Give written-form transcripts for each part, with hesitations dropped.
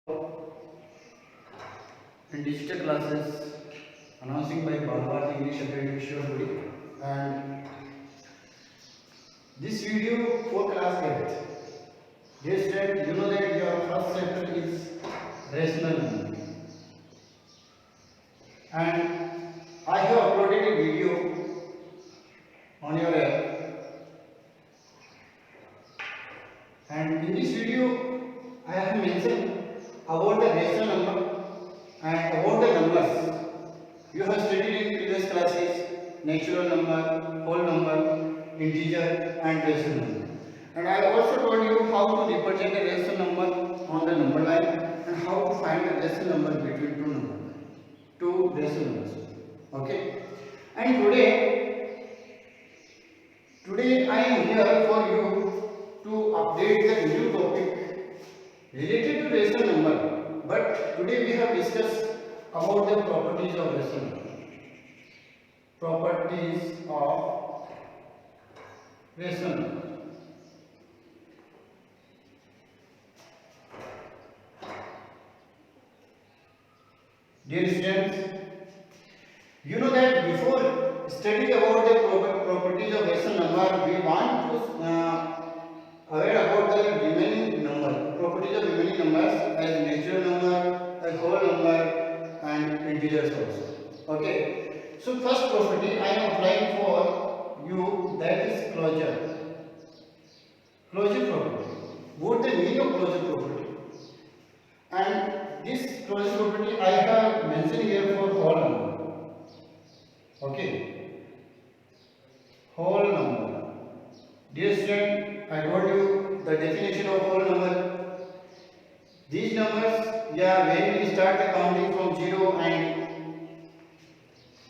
in digital classes announcing by Bhagavad English Academy Shivapuri, and this video for class 8. Dear student, you know that your first chapter is rational number, and I have uploaded a video on your app, and in this video I have mentioned about the rational number and about the numbers. You have studied in previous classes natural number, whole number, integer and rational number. And I also told you how to represent a rational number on the number line and how to find the rational number between two rational numbers. Okay? And today I am here for you to update the new topic related to rational number. But today we have discussed about the properties of rational number. Properties of rational number. Dear students, you know that before studying about the properties of rational number, we want to aware about the remaining number, properties of remaining numbers as natural number, as whole number, and integers also. Okay. So first property I am applying for you, that is closure. Closure property. What the meaning of closure property? And this closure property I have mentioned here for whole number. Okay. Whole number. Dear student, I told you the definition of whole number. These numbers, when we start the counting from 0 and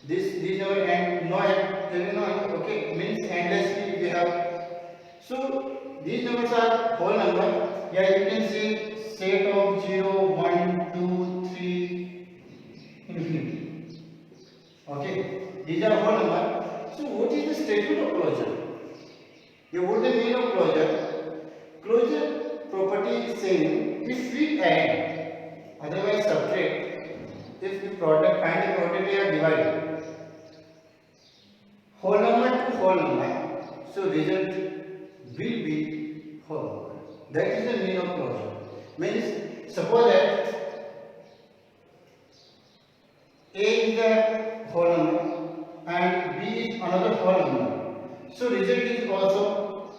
these number and no, okay, means endlessly we have. So these numbers are whole number. You can say set of 0, 1, 2, 3, infinity. Okay, these are whole number. So what is the statement of closure? What the meaning of closure? Closure property is saying if we add, otherwise subtract, if we find the product we are divided. Whole number to whole number, so result will be whole number. That is the meaning of closure. Means suppose that A is the whole number and B is another whole number. So result is also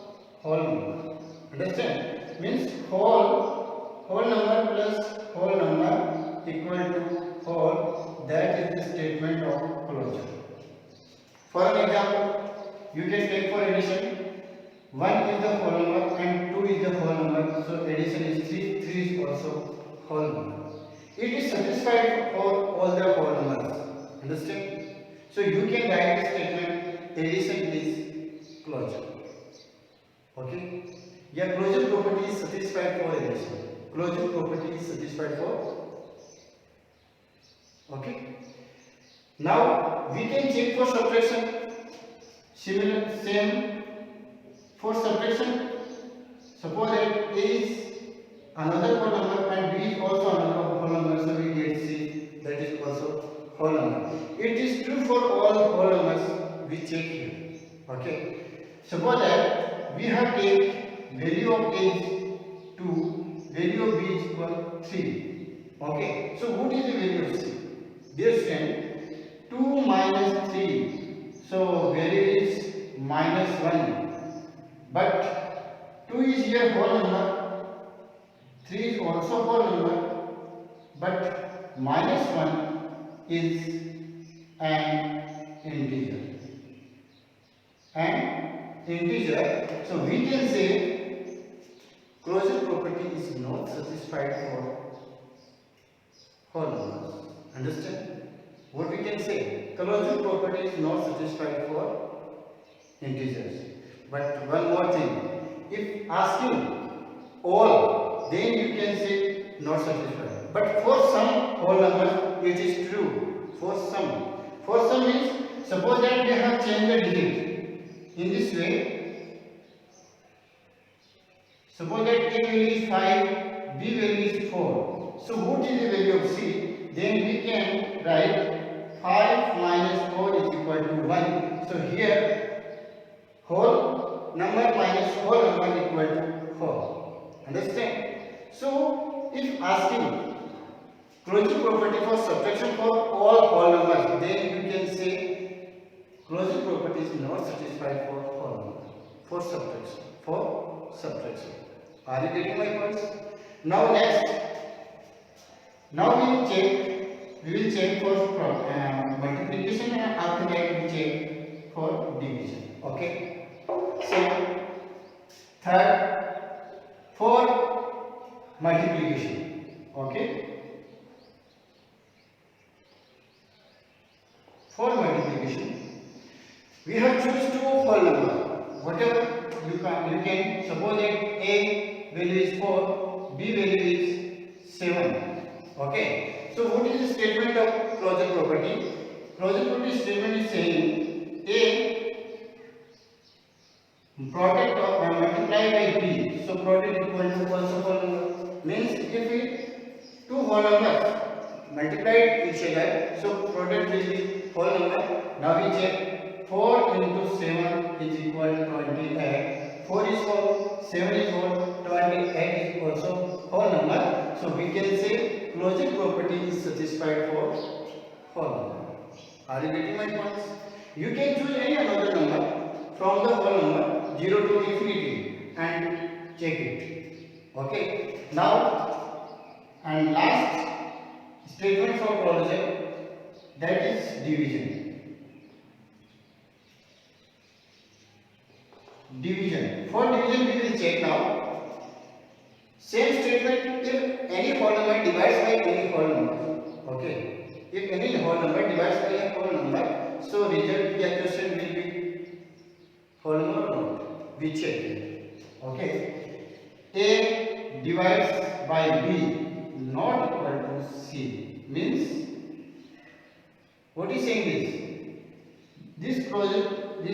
whole number. Understand? Means whole number plus whole number equal to whole. That is the statement of closure. For an example, you can take for addition. 1 is the whole number and 2 is the whole number. So addition is 3. 3 is also whole number. It is satisfied for all the whole numbers. Understand? So you can write the statement addition is closure. Okay? Closure property is satisfied for addition. Closure property is satisfied for. Okay? Now we can check for subtraction. Same for subtraction. Suppose that A is another whole number and B is also another whole number, so we get C, that is also whole number. It is true for all whole numbers we check here. Okay. Suppose that we have take value of A is 2, value of B is equal 3. Okay. So what is the value of C? Dear student, 2 minus 3. So value is minus 1. But 2 is here whole number, 3 is also whole number, but minus 1 is an integer. So we can say closure property is not satisfied for whole numbers. Understand? What we can say? Closure property is not satisfied for integers. But one more thing, if asking all, then you can say not satisfied. But for some whole numbers, it is true. For some means, suppose that we have changed the digit. In this way, suppose that A value is 5, B value is 4. So what is the value of C? Then we can write 5 minus 4 is equal to 1. So here whole number minus whole number equal to 4. Understand? So if asking closure property for subtraction for all whole numbers, then you can say closure property is not satisfied for whole number, for subtraction. Are you getting my points? Now next, now we will check for multiplication, and after that we check for division. Okay. So third, for multiplication. Okay. For multiplication, we have choose two whole number. Whatever you can suppose that A value is 4, B value is 7. Okay. So what is the statement of closure property? Closure property statement is saying A product of multiply by B. So product equal to also whole number. Means if we two whole numbers multiplied each other, so product will be whole number. Now we check 4 into 7 is equal to 28. 4 is whole, 7 is whole, 28 is also whole number. So we can say closure property is satisfied for whole number. Are you getting my points? You can choose any another number from the whole number 0 to infinity and check it. Okay. Now and last statement for closure, that is division. For division we will check now. Same statement, if any whole number divides by any whole number. Okay. If any whole number divides by a whole number, so result the equation will be whole number or not. We check it. Okay. A divides by B not equal to C. Means what is saying this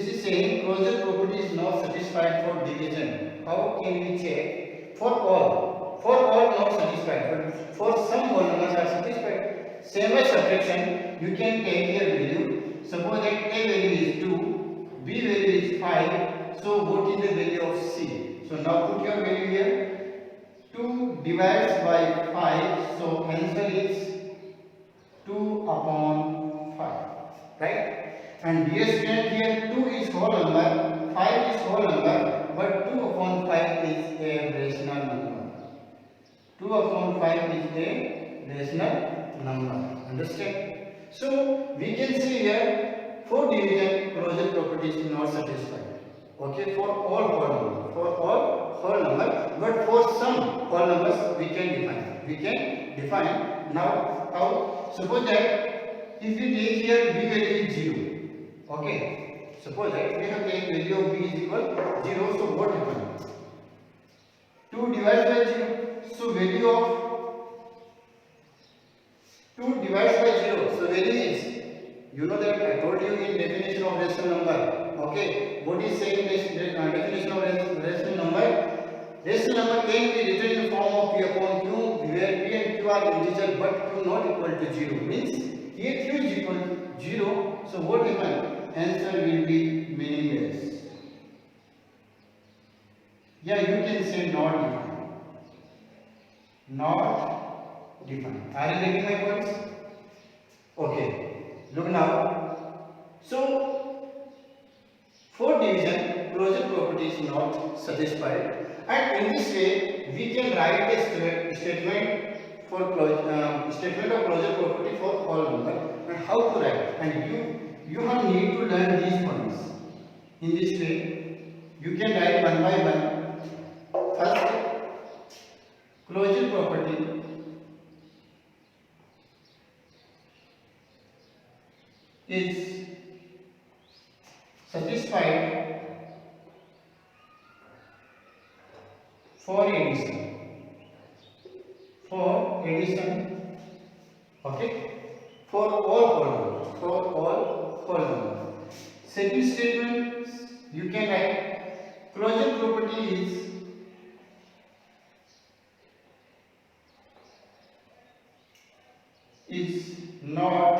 is saying closure property is not satisfied for division. How can we check? For all not satisfied, but for some whole numbers are satisfied. Same as subtraction, you can take your value. Suppose that A value is 2, B value is 5. So what is the value of C? So now put your value here. 2 divides by 5, so answer is 2 upon 5, right? And dear student, here 2 is whole number, 5 is whole number, but 2 upon 5 is a rational number. 2 upon 5 is a rational number. Understand? So we can see here for division closure property is not satisfied. Okay, for all whole number, but for some whole numbers we can define. Now how? Suppose that if we take here B value is 0. Okay, suppose that we have taken value of B is equal 0. So what happens? 2 divided by 0. So value of 2 divided by 0. So value is, you know that I told you in definition of rational number. Okay, what is saying this definition of rational number? Rational number can be written in the form of P upon Q, where P and Q are integer but Q not equal to 0. Means here Q is equal to 0. So what happens? Answer will be meaningless. Yeah, you can say not defined. Not defined. Are you getting my points? Okay. Look now. So for division, closure property is not satisfied, and in this way we can write a statement for statement of closure property for whole number. And how to write? And you have need to learn these points. In this way, you can write one by one. First, closure property is satisfied for addition. Okay, for all whole number. Second statement, you can write closure property is is not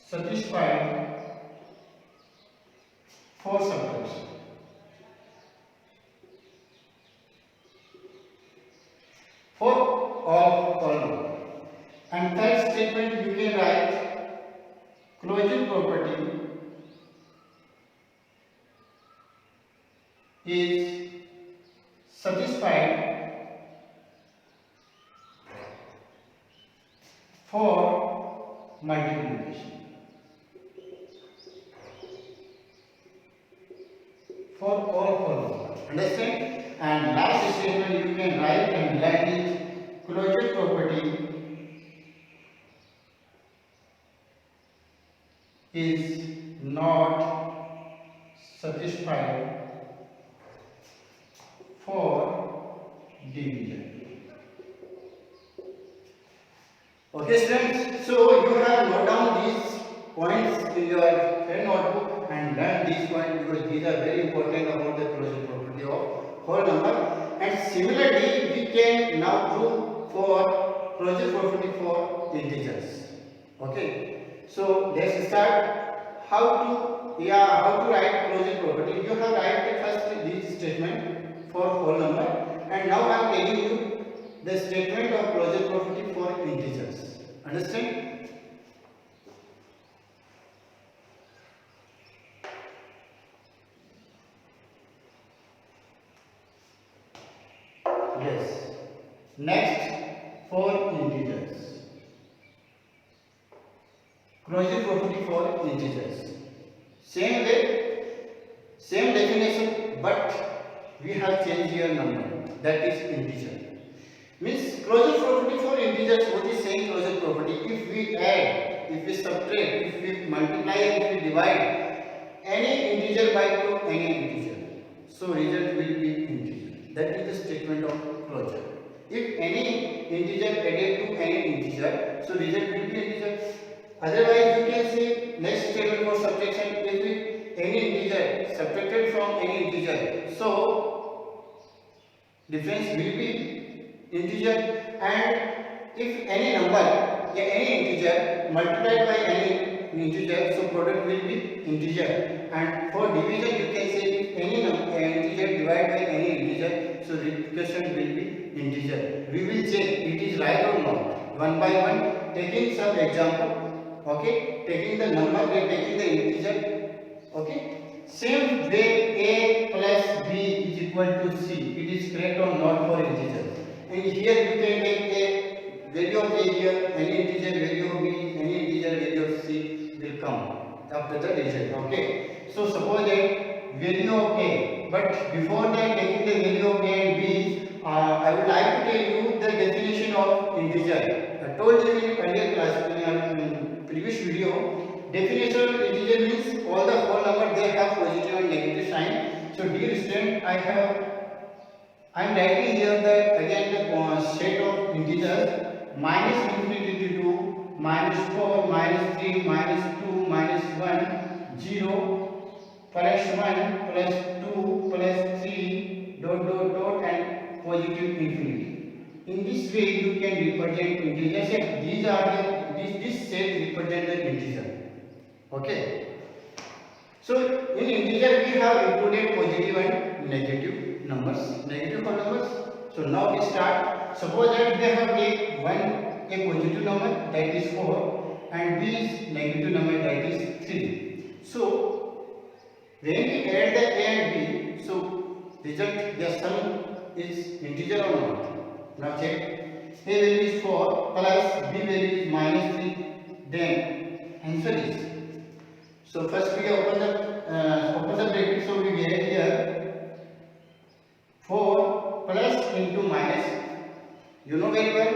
satisfied for subtraction. For all column. And third statement you can write closure property is satisfied for multiplication. For all columns. Understand? And last statement you can write and learn it. Closure property is not satisfied for division. Okay students, so you have note down these points in your pen notebook and learn these points because these are very important about the closure property of whole number. And similarly, we can now prove for closure property for integers. Okay, so let's start. How to write closure property. You have write first this statement for whole number, and now I am telling you the statement of closure property for integers. Understand? Yes. Next, for integers. Closure property for integers. Same way, same definition, but we have changed here number. That is integer. Means closure property for integers. What is saying closure property? If we add, if we subtract, if we multiply, if we divide any integer by any integer, so result will be integer. That is the statement of closure. If any integer added to any integer, so result will be integer. Otherwise, you can say next statement for subtraction. If any integer subtracted from any integer, so difference will be integer. And if any number, any integer multiplied by any integer, so product will be integer. And for division, you can say if any integer divided by any integer, so representation will be integer. We will check it is right or not one by one, taking some example. Okay, taking the number, we are taking the integer. Okay, same way a plus b is equal to c. It is correct or not for integer. And here you can take a value of a here, any integer value of b, any integer value of c will come after the result. Okay, so suppose that value of a, but before that taking the value of a and b, I would like to tell you the definition of integer. I told you in earlier class, in previous video, definition of integer means all the whole number they have positive and negative sign. So dear student, I am writing here the set of integers minus infinity to 2, minus 4, minus 3, minus 2, minus 1, 0, plus 1, plus 2, plus 3, dot dot dot and positive infinity. In this way you can represent integers. These are this set represent the integer. Okay. So in integer we have included positive and negative numbers, negative whole numbers. So now we start. Suppose that they have take a positive number, that is 4, and b is negative number, that is 3. So when we add the a and b, so result the sum is integer or not? Now check. A value is 4 plus b value is minus 3. Then answer is. So first we open the bracket. So we get here 4 plus into minus. You know very well.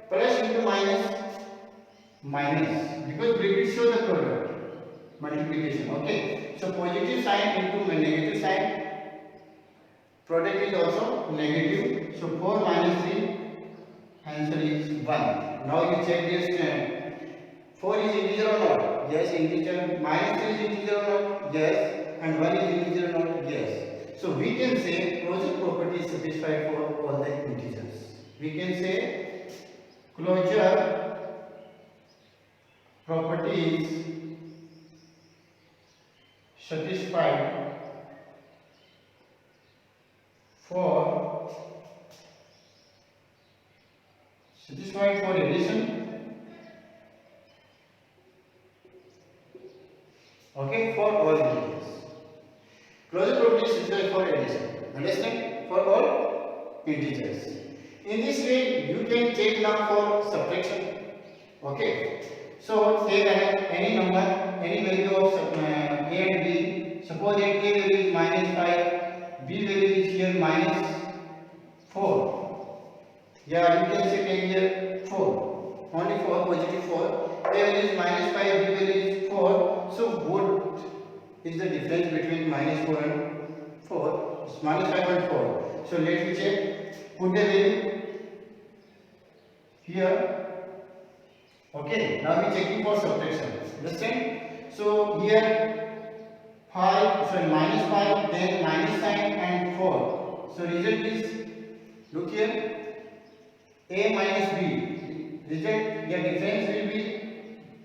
Plus into minus because bracket show the product multiplication. Okay. So positive sign into negative sign. Product is also negative. So 4 minus 3, answer is 1. Now you check this. 4 is integer or not? Yes, integer. Minus 3 is integer or not? Yes. And 1 is integer or not? Yes. So we can say closure property is satisfied for all the integers. We can say closure property is satisfied for addition, okay, for all integers. Closure property is satisfied for addition, understand, for all integers. In this way you can check now for subtraction, okay. So take any number, any value of a and b. Suppose that a value is -5, b value is here -4. Yeah, you can say take here 4. Only 4, positive 4. A value is -5, b value is 4. So what is the difference between -4 and 4? It's -5 and 4. So let me check. Put the value here. Okay, now we checking for subtraction. Understand? So here 5, sorry, -5, then minus sign and 4. So result is, look here, a minus b. Result, the difference will be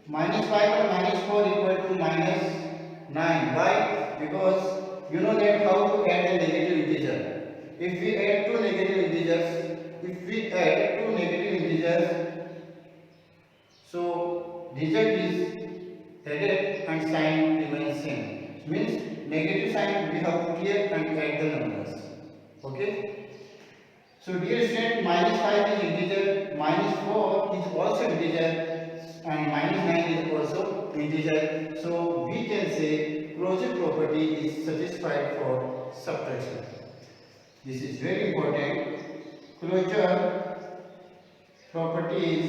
-5 and -4 equal to -9. Why? Because you know that how to add a negative integer. If we add two negative integers, so result is added and sign remains same. Means negative sign we have put here and add the numbers. Okay. So dear student, -5 is integer, -4 is also integer, and -9 is also integer. So we can say closure property is satisfied for subtraction. This is very important. Closure property is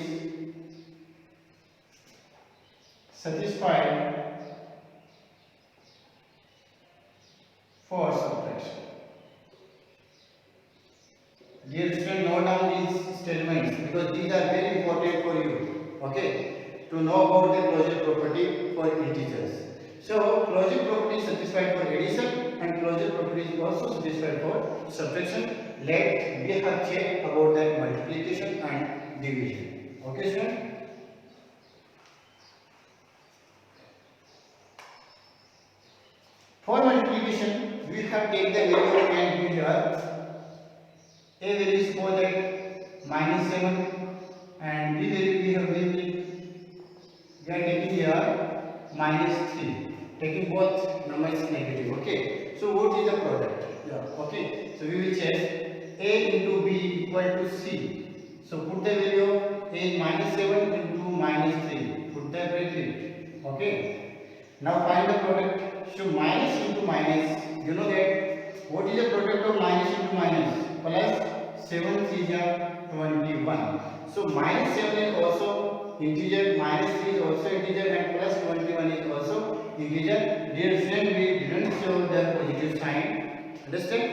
satisfied for subtraction. Dear student, note down these statements because these are very important for you, okay, to know about the closure property for integers. So closure property is satisfied for addition and closure property is also satisfied for subtraction. Let we have checked about that multiplication and division. Okay, student. For multiplication, we have taken the value of and b here. A value is suppose that -7 and b value we are taking here -3. Taking both numbers negative. Okay. So what is the product? Yeah. Okay. So we will check a into b equal to c. So put the value of a -7 into -3. Put the bracket. Okay. Now find the product. So minus into minus, you know that what is the product of minus into minus? Plus 7 is 21. So minus 7 is also integer, minus 3 is also integer, and plus 21 is also integer. Dear student, we didn't show the positive sign. Understand?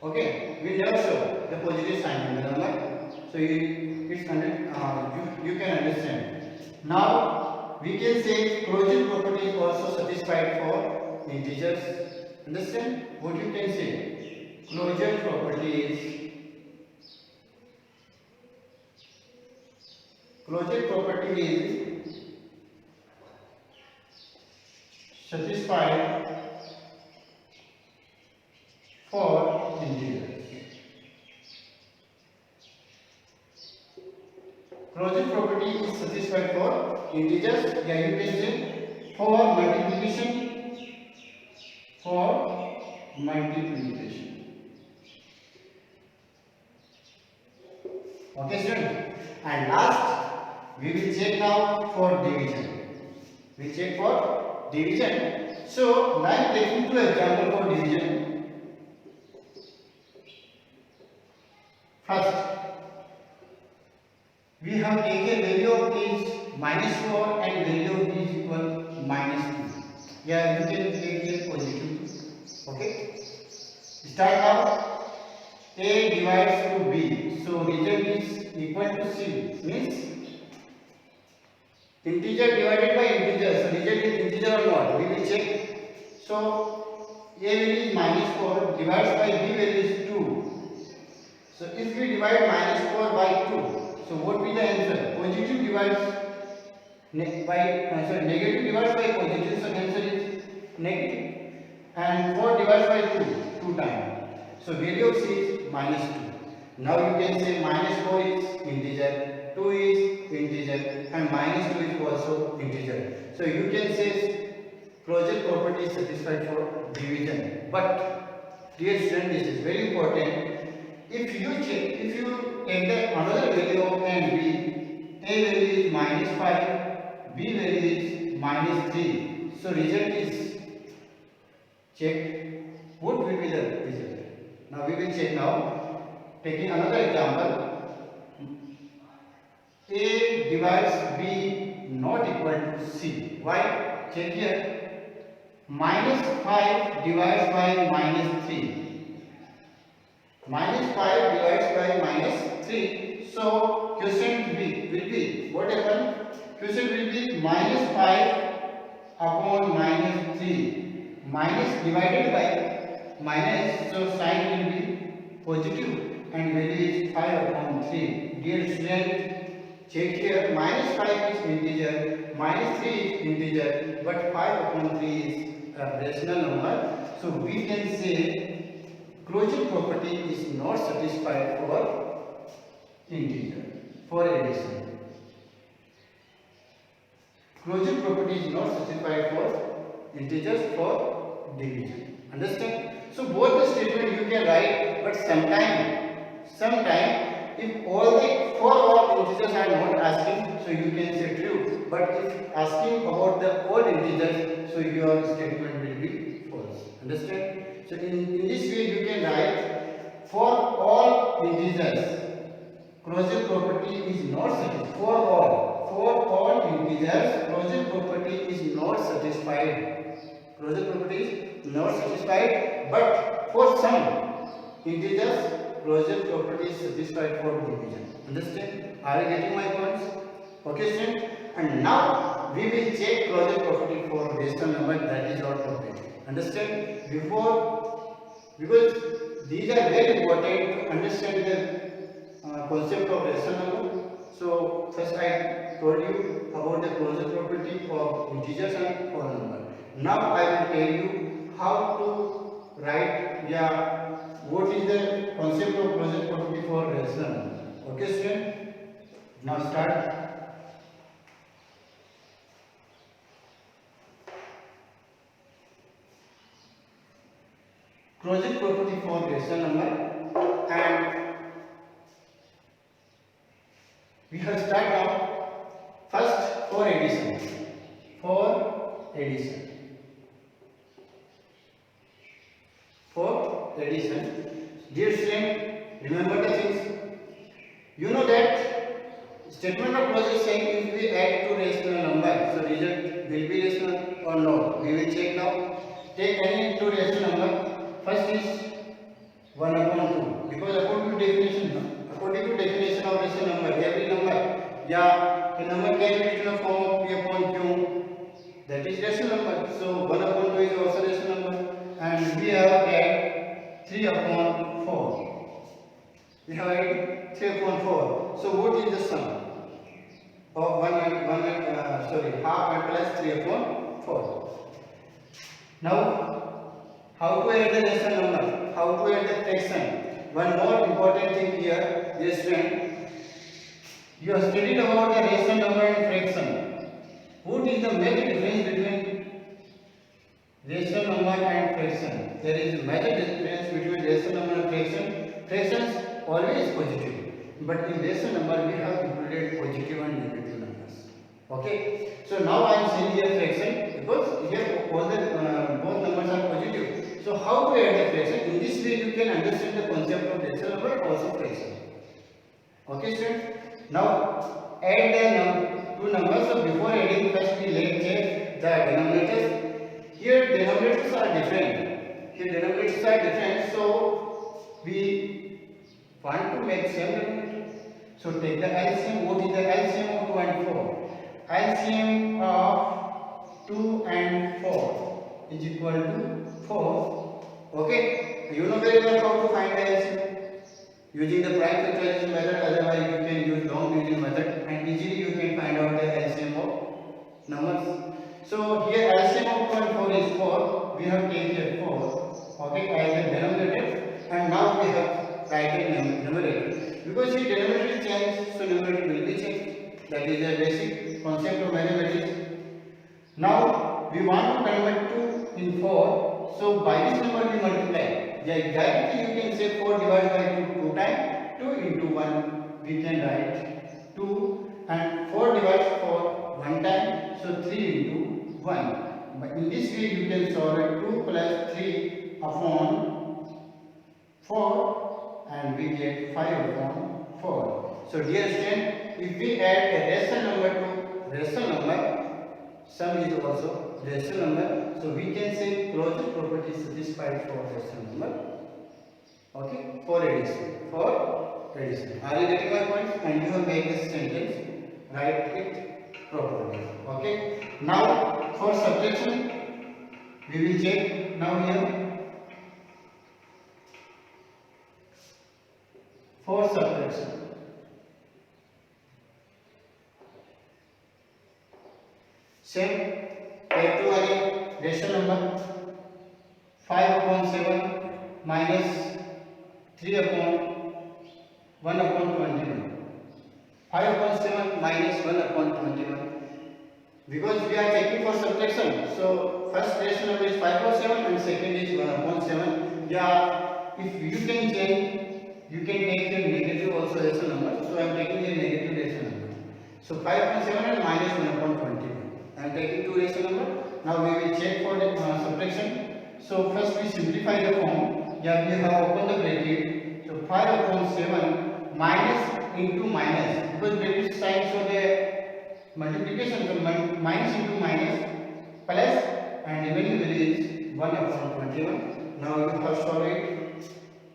Okay, we never show the positive sign in the number. So you can understand. Now we can say closure property is also satisfied for integers. Understand what you can say? Closure property is satisfied for integers. Closure property is satisfied for integers. Yeah, you can say for multiplication. Okay, student. And last, we will check now for division. We check for division. So now I am taking two example for division. First, we have taken value of is -4 and value of b is equal to -2. Yeah, you can take here positive. Okay. Start now. A divides to b. So result is equal to c. Means integer divided by integer. So result is integer or not? We will check. So a value is -4 divides by b value is 2. So if we divide -4 by 2, so what will be the answer? Positive divides negative divides by positive, so answer is negative. And 4 divides by 2 times, so value of c is minus 2. Now you can say minus 4 is integer, 2 is integer, and minus 2 is also integer. So you can say closure property is satisfied for division. But dear student, this is very important. If you take the another value of a and b, a value is minus 5, b value is minus 3. So result is checked. What will be the result? Now we will check now. Taking another example, a divides b not equal to c. Why? Check here. Minus 5 divides by minus 3. Minus 5 divides by minus 3. So quotient will be what happened? Quotient will be minus 5 upon minus 3. Minus divided by minus, so sign will be positive and value is 5 upon 3. Dear student, check here. Minus 5 is integer, minus 3 is integer, but 5 upon 3 is a rational number. So we can say closure property is not satisfied for integer, for addition. Closure property is not satisfied for integers, for division. Understand? So both the statement you can write, but sometime if all integers are not asking, so you can say true. But if asking about the all integers, so your statement will be false. Understand? So in this way you can write for all integers, closure property is not satisfied. For all integers, closure property is not satisfied. Closure property is not satisfied, but for some integers, closure property is satisfied for division. Understand? Are you getting my points? Okay, student. And now we will check closure property for rational number. That is our topic. Understand? Because these are very important to understand the concept of rational number. So first I told you about the closure property of integers and whole number. Now I will tell you how to write, what is the concept of closure property for rational number. Okay, student? Now start. Closure property for rational number, and we have start now. First, for addition. For addition. Dear student, remember the things. You know that statement of closure saying if we add two rational numbers, so result will be rational or no. We will check now. Take any two rational number. First is 1 upon 2, because according to definition of rational number, every number, a number can be written in the form of p upon q, that is rational number. So 1 upon 2 is also rational number, and we have add 3 upon 4. We have add 3 upon 4. So what is the sum of half and plus 3 upon 4? Now, how to add the rational number? How to add the fraction? One more important thing here, dear student. You have studied about the rational number and fraction. What is the major difference between rational number and fraction? There is a major difference between rational number and fraction. Fractions always positive, but in rational number we have included positive and negative numbers. Okay. So now I am saying here fraction because here all the both numbers are positive. So how to add the fraction? In this way you can understand the concept of rational number and also fraction. Okay, students? Now add the two numbers. So before adding, first we let's check the denominators. Here denominators are different. So we want to make same denominator. So take the LCM. What is the LCM of 2 and 4? LCM of 2 and 4 is equal to 4. Okay, you know very well how to find the LCM using the prime factorization method. Otherwise you can use long division method and easily you can find out the LCM of numbers. So here LCM of 2 and 4 is 4. We have taken here 4. Okay, as a denominator, and now we have written numerator. Because here denominator is changed, so numerator will be changed. That is a basic concept of mathematics. Now we want to convert 2 in 4. So by this number we multiply. Yeah, directly you can say 4 divided by 2 times. 2 into 1 we can write 2, and 4 divides 4 1 time, so 3 into 1. But in this way you can solve 2 plus 3 upon 4, and we get 5 upon 4. So dear student, if we add a rational number to rational number, sum is also rational number, so we can say closure property is satisfied for rational number. Okay, for addition. Are you getting my point? And you have made this sentence, write it properly. Okay. Now for subtraction, we will check now here. For subtraction, same. Take to a rational number. 5 upon 7 minus 3 upon 1 upon 21. 5 upon 7 minus 1 upon 21. Because we are checking for subtraction, so first rational number is 5 upon 7 and second is 1 upon 7. Yeah, if you can change, you can take the negative also rational number. So I am taking a negative rational number. So 5 upon 7 and minus 1 upon 21. I am taking two rational number. Now we will check for the subtraction. So first we simplify the form. Yeah, we have opened the bracket. So 5 upon 7 minus into minus, because bracket sign show the multiplication, so minus into minus plus, and remaining value is 1 upon 21. Now you have solved it.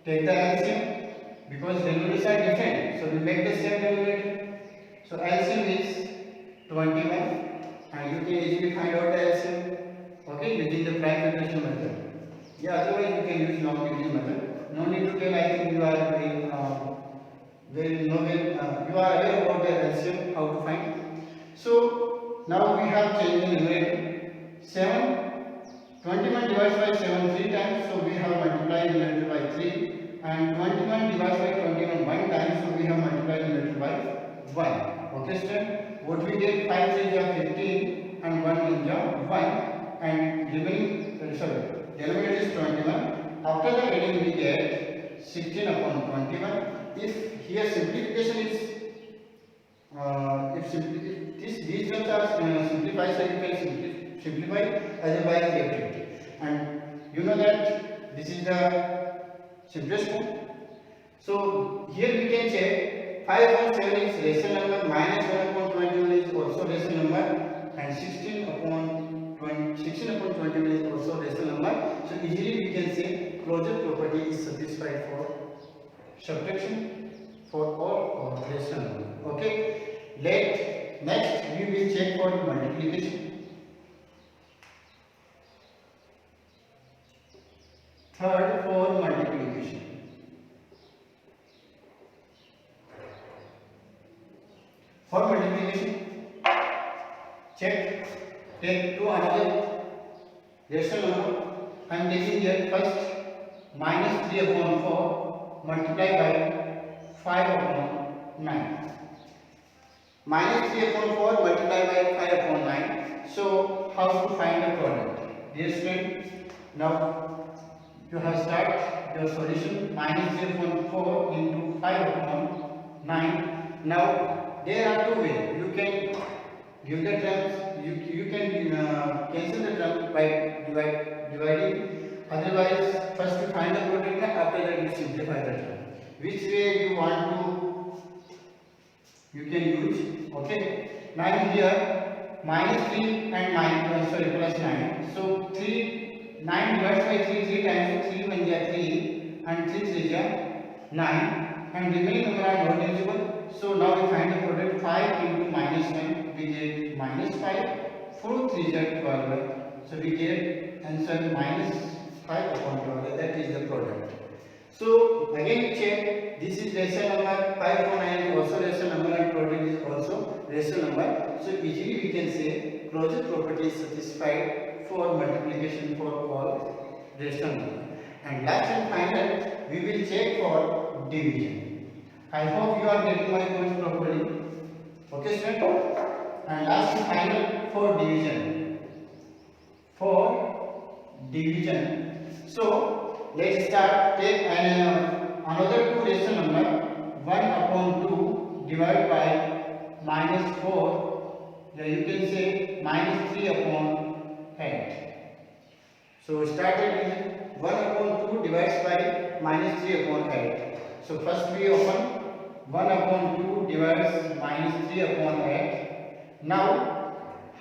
Take the LCM, because denominators are different, so we make the same denominator. So LCM is 21, and you can easily find out the LCM, okay, using the prime factorization method. Yeah, otherwise you can use long division method. No need to tell. I think you are you are aware about the LCM, how to find. So now we have changed the numerator. 21 divided by 7 3 times, so we have multiplied the numerator by 3, and 21 divided by 21 1 time, so we have multiplied the numerator by 1. Okay, student, what we get, 5 3 is 15 and 1 is 1, and remaining denominator is 21. After the adding we get 16 upon 21. If here simplification is these terms are simplified, so you can simplify as a by activity. And you know that this is the simplest form. So here we can check 5 upon 7 is rational number, minus 1 upon 21 is also rational number, and 16 upon 21 is also rational number. So easily we can say closure property is satisfied for subtraction for all rational number. Okay. Next we will check for multiplication. Third, for multiplication. For multiplication, check. Take two another rational number. I am taking here first minus 3 upon 4 multiplied by 5 upon 9. Minus 3 upon 4 multiplied by 5 upon 9. So how to find the product? Dear student, now you have started your solution. Minus 3 upon 4 into 5 upon 9. Now there are two ways. You can give the terms. You can cancel the term by dividing. Otherwise, first you find the product, after that you simplify the term. Which way you want to, you can use. Okay. Now here minus 3 and plus 9. So 9 divided by 3 times, so 3 1 is 3 and 3 3 is 9, and remaining number are not divisible. So now we find the product. 5 into minus 1, we get minus 5. 4 3 is 12. So we get answer minus 5 upon 12. That is the product. So again check. This is rational number. 5 upon 9 is also rational number, and product is also rational number. So easily we can say closure property is satisfied for multiplication for all rational number. And last and final, we will check for division. I hope you are getting my points properly. Okay, student? And last and final for division. For division. So let's start. Take another two rational number. 1 upon 2 divided by minus 4. Yeah, you can say minus 3 upon 8. So started with 1 upon 2 divides by minus 3 upon 8. So first we open 1 upon 2 divides minus 3 upon 8. Now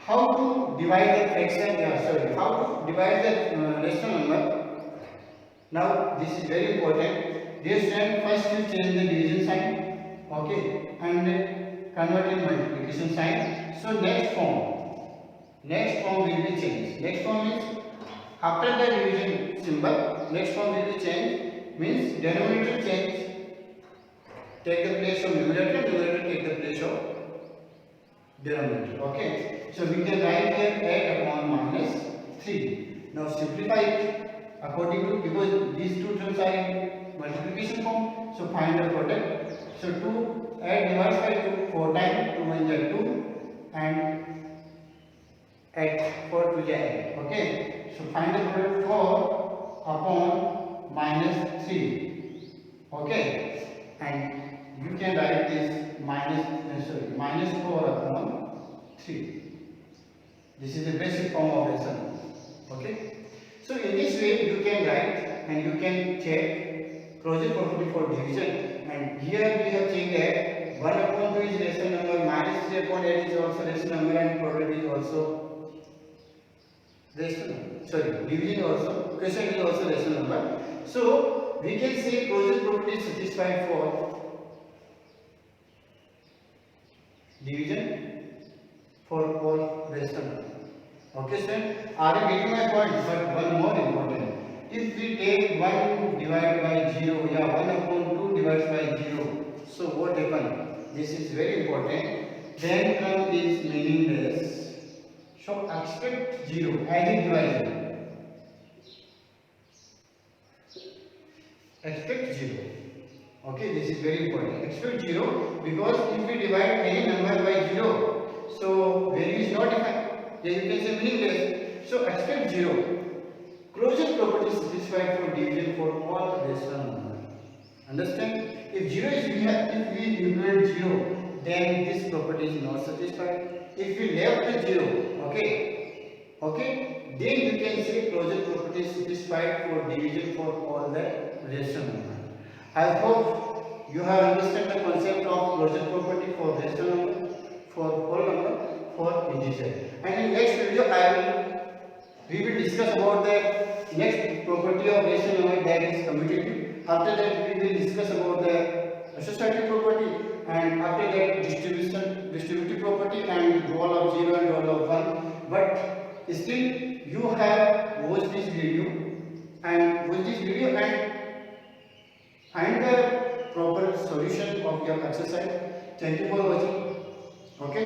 how to divide the fraction? How to divide the rational number? Now this is very important. Dear student, first you change the division sign, okay, and convert in multiplication sign. So next form will be changed. Next form means after the division symbol, next form will be changed. Means denominator change, take the place of numerator, numerator take the place of denominator. Okay. So we can write here 8 upon minus 3. Now simplify it according to, because these two terms are in multiplication form, so find the product. So 2 8 divides by 2 4 times, 2 1 is 2 and 8 4 2 is 8. Okay, so find the product 4 upon minus 3. Okay, and you can write this minus 4 upon 3. This is the basic form of rational. Okay, so in this way you can write and you can check closure property for division. And here we have checked that 1 upon 2 is rational number, minus 3 upon 8 is also rational number, and product is also rational number. Division also, quotient is also rational number. So we can say closure property is satisfied for division for all rational number. Okay, sir? Are you getting my point? But one more important. If we take 1 divided by 0, 1 upon 2 divided by 0, so what happens? This is very important. Then term is meaningless. So expect 0 as a divisor. Expect 0. Okay, this is very important. Expect 0 because if we divide any number by 0, so value is not defined. Then you can say meaningless. So expect 0. Closure property is satisfied for division for all rational numbers. Understand? If 0 is if we evaluate 0, then this property is not satisfied. If we left 0, okay, then you can say closure property is satisfied for division for all the rational numbers. I hope you have understood the concept of closure property for rational number, for whole number, for integer. And in next video we will discuss about the next property of rational number, that is commutative. After that we will discuss about the associative property, and after that distributive property and role of 0 and role of 1. But still you have watched this video and find the proper solution of your exercise. Thank you for watching.